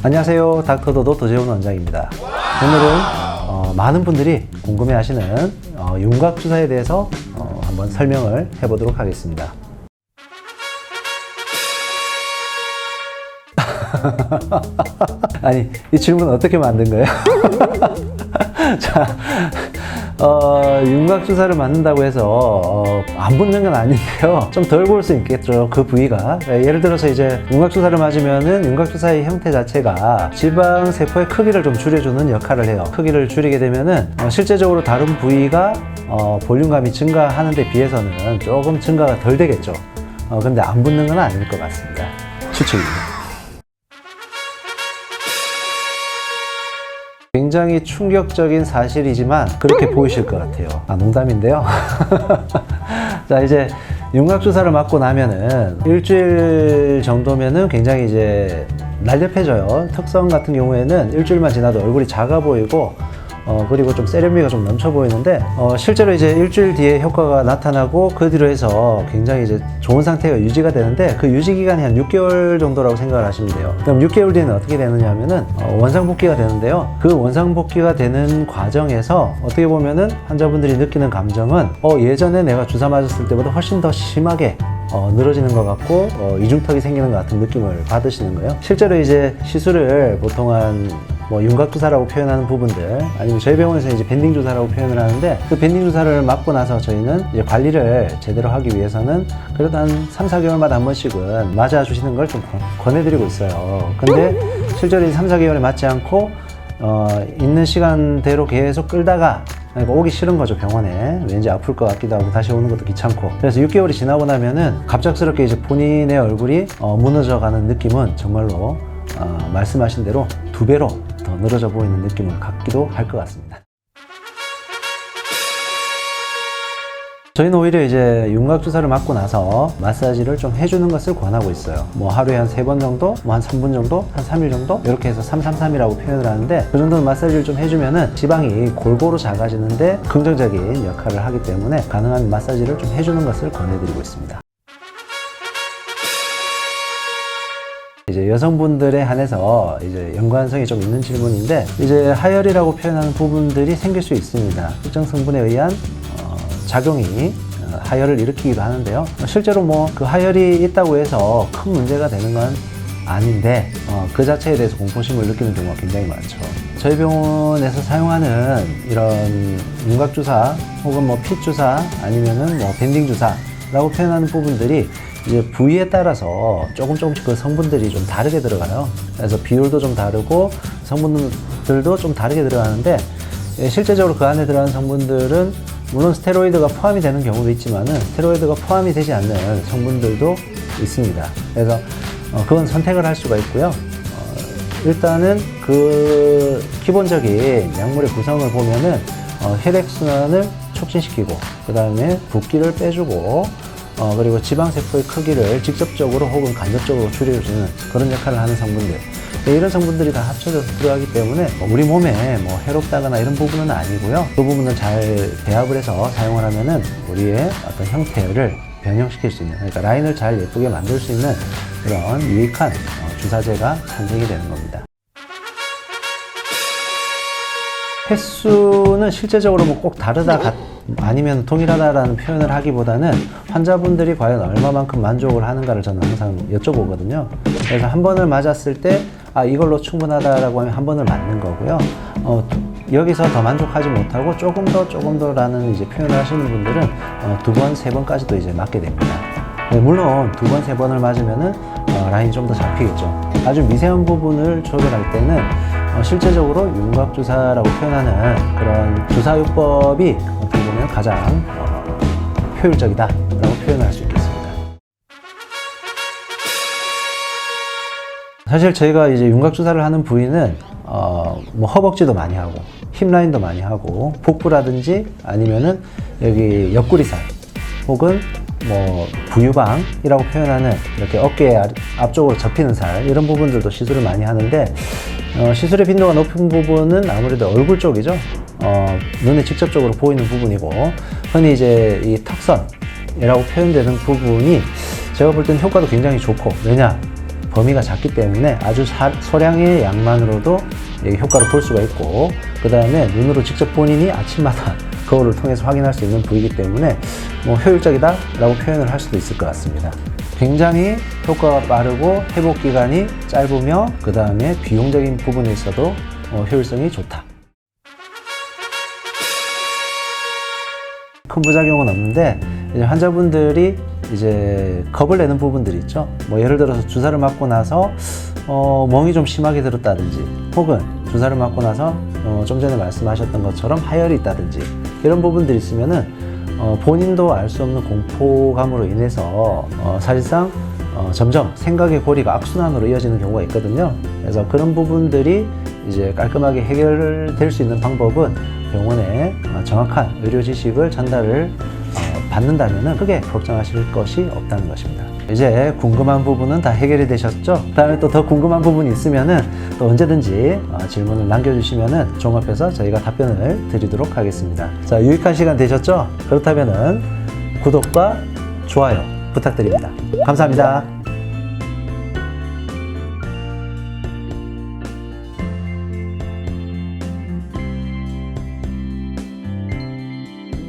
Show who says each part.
Speaker 1: 안녕하세요. 닥터도도 도재훈 원장입니다. 오늘은 많은 분들이 궁금해하시는 윤곽주사에 대해서 한번 설명을 해보도록 하겠습니다. 아니, 이 질문 어떻게 만든 거예요? 자, 윤곽주사를 맞는다고 해서 안 붓는 건 아닌데요. 좀 덜 볼 수 있겠죠, 그 부위가. 예를 들어서 이제 윤곽주사를 맞으면은 윤곽주사의 형태 자체가 지방세포의 크기를 좀 줄여주는 역할을 해요. 크기를 줄이게 되면은 실제적으로 다른 부위가 볼륨감이 증가하는 데 비해서는 조금 증가가 덜 되겠죠. 근데 안 붓는 건 아닐 것 같습니다. 추측입니다. 굉장히 충격적인 사실이지만 그렇게 보이실 것 같아요. 농담인데요. 자, 이제 윤곽주사를 맞고 나면은 일주일 정도면은 굉장히 이제 날렵해져요. 특성 같은 경우에는 일주일만 지나도 얼굴이 작아 보이고 그리고 좀 세련미가 좀 넘쳐 보이는데 실제로 이제 일주일 뒤에 효과가 나타나고 그 뒤로 해서 굉장히 이제 좋은 상태가 유지가 되는데 그 유지 기간이 한 6개월 정도라고 생각을 하시면 돼요. 그럼 6개월 뒤에는 어떻게 되느냐 하면은 원상복귀가 되는데요. 그 원상복귀가 되는 과정에서 어떻게 보면은 환자분들이 느끼는 감정은 예전에 내가 주사 맞았을 때보다 훨씬 더 심하게 늘어지는 것 같고 이중턱이 생기는 것 같은 느낌을 받으시는 거예요. 실제로 이제 시술을 보통 윤곽주사라고 표현하는 부분들, 아니면 저희 병원에서 이제 밴딩 주사라고 표현을 하는데, 그 밴딩 주사를 맞고 나서 저희는 이제 관리를 제대로 하기 위해서는 그래도 한 3, 4개월마다 한 번씩은 맞아주시는 걸 좀 권해드리고 있어요. 근데 실제로 3, 4개월에 맞지 않고 있는 시간대로 계속 끌다가 그러니까 오기 싫은 거죠, 병원에. 왠지 아플 것 같기도 하고 다시 오는 것도 귀찮고. 그래서 6개월이 지나고 나면은 갑작스럽게 이제 본인의 얼굴이 무너져가는 느낌은 정말로 말씀하신 대로 2배로 더 늘어져 보이는 느낌을 갖기도 할 것 같습니다. 저희는 오히려 이제 윤곽주사를 맞고 나서 마사지를 좀 해주는 것을 권하고 있어요. 하루에 한 3번 정도, 한 3분 정도, 한 3일 정도 이렇게 해서 333이라고 표현을 하는데, 그 정도는 마사지를 좀 해주면은 지방이 골고루 작아지는데 긍정적인 역할을 하기 때문에 가능한 마사지를 좀 해주는 것을 권해드리고 있습니다. 이제 여성분들에 한해서 이제 연관성이 좀 있는 질문인데, 이제 하열이라고 표현하는 부분들이 생길 수 있습니다. 특정 성분에 의한 작용이 하열을 일으키기도 하는데요. 실제로 그 하열이 있다고 해서 큰 문제가 되는 건 아닌데 그 자체에 대해서 공포심을 느끼는 경우가 굉장히 많죠. 저희 병원에서 사용하는 이런 윤곽주사 혹은 핏주사 아니면은 밴딩 주사라고 표현하는 부분들이 이제 부위에 따라서 조금씩 그 성분들이 좀 다르게 들어가요. 그래서 비율도 좀 다르고 성분들도 좀 다르게 들어가는데, 실제적으로 그 안에 들어가는 성분들은 물론 스테로이드가 포함이 되는 경우도 있지만은 스테로이드가 포함이 되지 않는 성분들도 있습니다. 그래서 그건 선택을 할 수가 있고요. 일단은 그 기본적인 약물의 구성을 보면은 혈액순환을 촉진시키고, 그 다음에 붓기를 빼주고, 그리고 지방세포의 크기를 직접적으로 혹은 간접적으로 줄여주는 그런 역할을 하는 성분들, 이런 성분들이 다 합쳐져서 들어가기 때문에 우리 몸에 해롭다거나 이런 부분은 아니고요. 그 부분은 잘 배합을 해서 사용을 하면은 우리의 어떤 형태를 변형시킬 수 있는, 그러니까 라인을 잘 예쁘게 만들 수 있는 그런 유익한 주사제가 탄생이 되는 겁니다. 횟수는 실제적으로 꼭 다르다 아니면 동일하다라는 표현을 하기보다는 환자분들이 과연 얼마만큼 만족을 하는가를 저는 항상 여쭤보거든요. 그래서 한 번을 맞았을 때 이걸로 충분하다라고 하면 한 번을 맞는 거고요. 여기서 더 만족하지 못하고 조금 더라는 이제 표현을 하시는 분들은 2번, 3번까지도 이제 맞게 됩니다. 물론 2번, 3번을 맞으면은 라인이 좀 더 잡히겠죠. 아주 미세한 부분을 조절할 때는 실제적으로 윤곽주사라고 표현하는 그런 주사요법이 어떻게 보면 가장 효율적이다라고 표현을 할 수 있겠습니다. 사실 저희가 이제 윤곽주사를 하는 부위는 허벅지도 많이 하고 힙 라인도 많이 하고 복부라든지 아니면은 여기 옆구리살 혹은 부유방이라고 표현하는 이렇게 어깨 앞쪽으로 접히는 살, 이런 부분들도 시술을 많이 하는데, 시술의 빈도가 높은 부분은 아무래도 얼굴 쪽이죠. 눈에 직접적으로 보이는 부분이고, 흔히 이제 이 턱선이라고 표현되는 부분이 제가 볼 때는 효과도 굉장히 좋고, 왜냐? 범위가 작기 때문에 아주 소량의 양만으로도 효과를 볼 수가 있고, 그 다음에 눈으로 직접 본인이 아침마다 거울을 통해서 확인할 수 있는 부위이기 때문에 뭐 효율적이다 라고 표현을 할 수도 있을 것 같습니다. 굉장히 효과가 빠르고 회복 기간이 짧으며, 그 다음에 비용적인 부분에 있어도 효율성이 좋다. 큰 부작용은 없는데, 이제 환자분들이 이제 겁을 내는 부분들이 있죠. 뭐 예를 들어서 주사를 맞고 나서 멍이 좀 심하게 들었다든지, 혹은 주사를 맞고 나서 좀 전에 말씀하셨던 것처럼 하열이 있다든지, 이런 부분들이 있으면은 본인도 알 수 없는 공포감으로 인해서 사실상 점점 생각의 고리가 악순환으로 이어지는 경우가 있거든요. 그래서 그런 부분들이 이제 깔끔하게 해결될 수 있는 방법은 병원에 정확한 의료 지식을 전달을 받는다면 크게 걱정하실 것이 없다는 것입니다. 이제 궁금한 부분은 다 해결이 되셨죠? 그 다음에 또 더 궁금한 부분이 있으면은 또 언제든지 질문을 남겨주시면은 종합해서 저희가 답변을 드리도록 하겠습니다. 자, 유익한 시간 되셨죠? 그렇다면은 구독과 좋아요 부탁드립니다. 감사합니다.